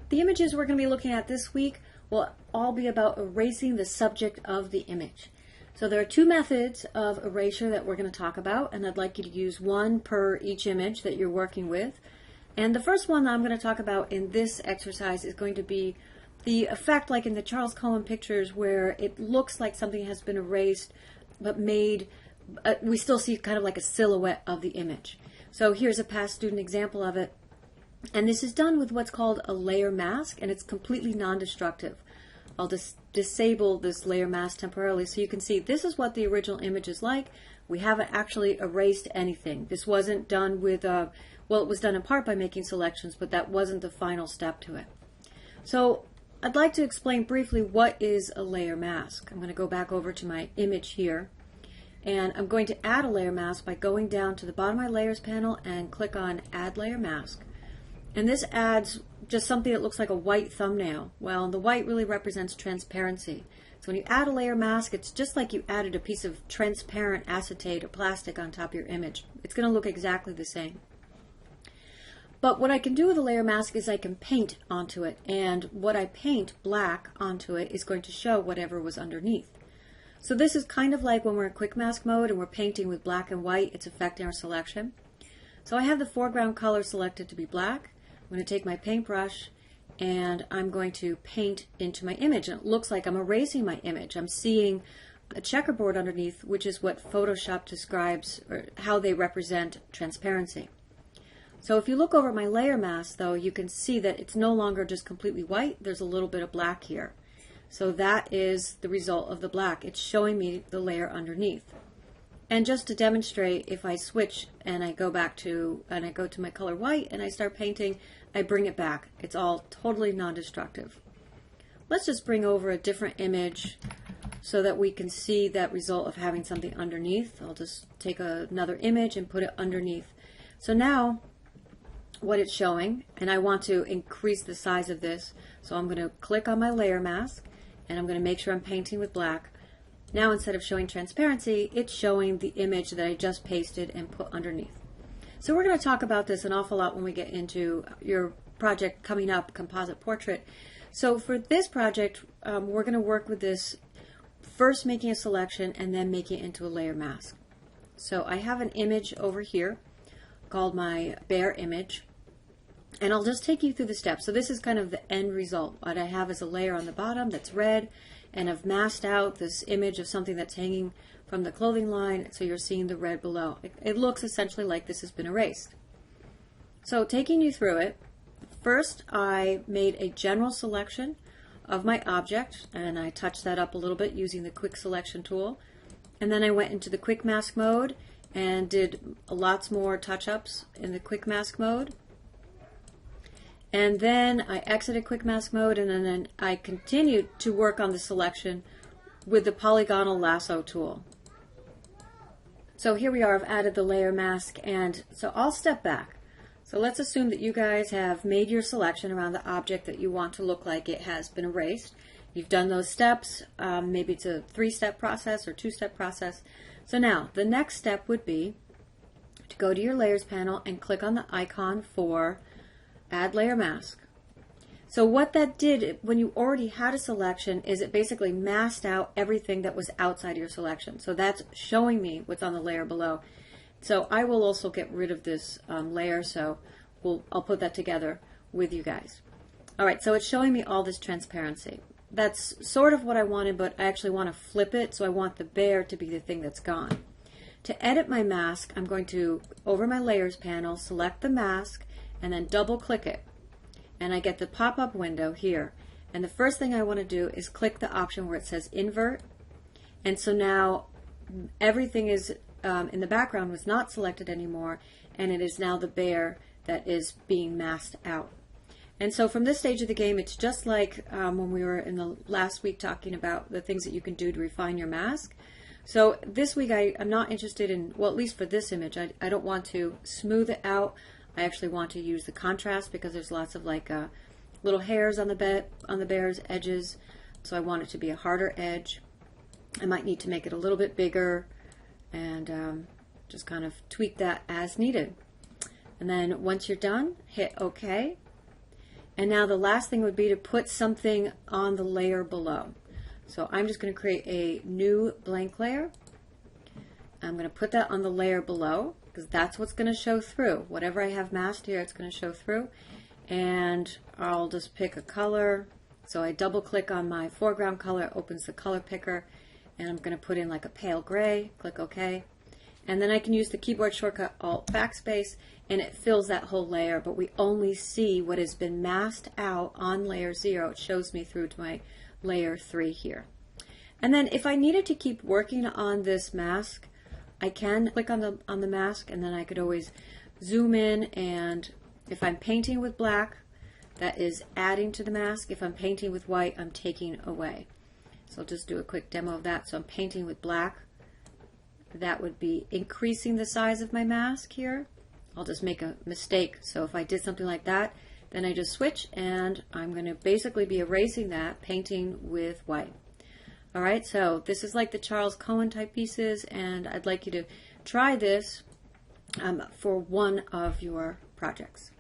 The images we're going to be looking at this week will all be about erasing the subject of the image. So there are two methods of erasure that we're going to talk about, and I'd like you to use one per each image that you're working with. And the first one that I'm going to talk about in this exercise is going to be the effect like in the Charles Cohen pictures where it looks like something has been erased but made, we still see kind of like a silhouette of the image. So here's a past student example of it. And this is done with what's called a layer mask, and it's completely non-destructive. I'll just disable this layer mask temporarily so you can see this is what the original image is like. We haven't actually erased anything. This wasn't done with, well, it was done in part by making selections, but that wasn't the final step to it. So I'd like to explain briefly what is a layer mask. I'm going to go back over to my image here, and I'm going to add a layer mask by going down to the bottom of my layers panel and click on Add Layer Mask. And this adds just something that looks like a white thumbnail. Well, the white really represents transparency. So when you add a layer mask, it's just like you added a piece of transparent acetate or plastic on top of your image. It's going to look exactly the same. But what I can do with a layer mask is I can paint onto it, and what I paint black onto it is going to show whatever was underneath. So this is kind of like when we're in quick mask mode and we're painting with black and white, it's affecting our selection. So I have the foreground color selected to be black. I'm going to take my paintbrush and I'm going to paint into my image, and it looks like I'm erasing my image. I'm seeing a checkerboard underneath, which is what Photoshop describes, or how they represent transparency. So if you look over my layer mask though, you can see that it's no longer just completely white, there's a little bit of black here. So that is the result of the black. It's showing me the layer underneath. And just to demonstrate, if I switch and I go back to, and I go to my color white and I start painting, I bring it back. It's all totally non-destructive. Let's just bring over a different image so that we can see that result of having something underneath. I'll just take another image and put it underneath. So now what it's showing, and I want to increase the size of this, so I'm going to click on my layer mask and I'm going to make sure I'm painting with black. Now instead of showing transparency, it's showing the image that I just pasted and put underneath. So we're going to talk about this an awful lot when we get into your project coming up, Composite Portrait. So for this project, we're going to work with this, first making a selection and then making it into a layer mask. So I have an image over here called my bear image, and I'll just take you through the steps. So this is kind of the end result. What I have is a layer on the bottom that's red, and I've masked out this image of something that's hanging from the clothing line, so you're seeing the red below. It looks essentially like this has been erased. So taking you through it, first I made a general selection of my object, and I touched that up a little bit using the quick selection tool. And then I went into the quick mask mode and did lots more touch-ups in the quick mask mode. And then I exited quick mask mode, and then I continued to work on the selection with the polygonal lasso tool. So here we are, I've added the layer mask, and so I'll step back. So let's assume that you guys have made your selection around the object that you want to look like it has been erased. You've done those steps, maybe it's a 3-step process or 2-step process. So now the next step would be to go to your layers panel and click on the icon for Add Layer Mask. So what that did when you already had a selection is it basically masked out everything that was outside your selection. So that's showing me what's on the layer below. So I will also get rid of this layer, so I'll put that together with you guys. Alright, so it's showing me all this transparency. That's sort of what I wanted, but I actually want to flip it, so I want the bear to be the thing that's gone. To edit my mask, I'm going to, over my layers panel, select the mask, and then double click it. And I get the pop-up window here. And the first thing I want to do is click the option where it says invert. And so now everything is in the background was not selected anymore, and it is now the bear that is being masked out. And so from this stage of the game, it's just like when we were in the last week talking about the things that you can do to refine your mask. So this week I'm not interested in, well, at least for this image, I don't want to smooth it out. I actually want to use the contrast because there's lots of like little hairs on the bear's edges. So I want it to be a harder edge. I might need to make it a little bit bigger and just kind of tweak that as needed. And then once you're done, hit OK. And now the last thing would be to put something on the layer below. So I'm just going to create a new blank layer. I'm going to put that on the layer below because that's what's going to show through. Whatever I have masked here, it's going to show through. And I'll just pick a color. So I double click on my foreground color, it opens the color picker, and I'm going to put in like a pale gray, click OK. And then I can use the keyboard shortcut Alt Backspace, and it fills that whole layer, but we only see what has been masked out on layer 0. It shows me through to my layer 3 here. And then if I needed to keep working on this mask, I can click on the mask, and then I could always zoom in, and if I'm painting with black, that is adding to the mask. If I'm painting with white, I'm taking away. So I'll just do a quick demo of that. So I'm painting with black. That would be increasing the size of my mask here. I'll just make a mistake. So if I did something like that, then I just switch, and I'm going to basically be erasing that, painting with white. All right, so this is like the Charles Cohen type pieces, and I'd like you to try this for one of your projects.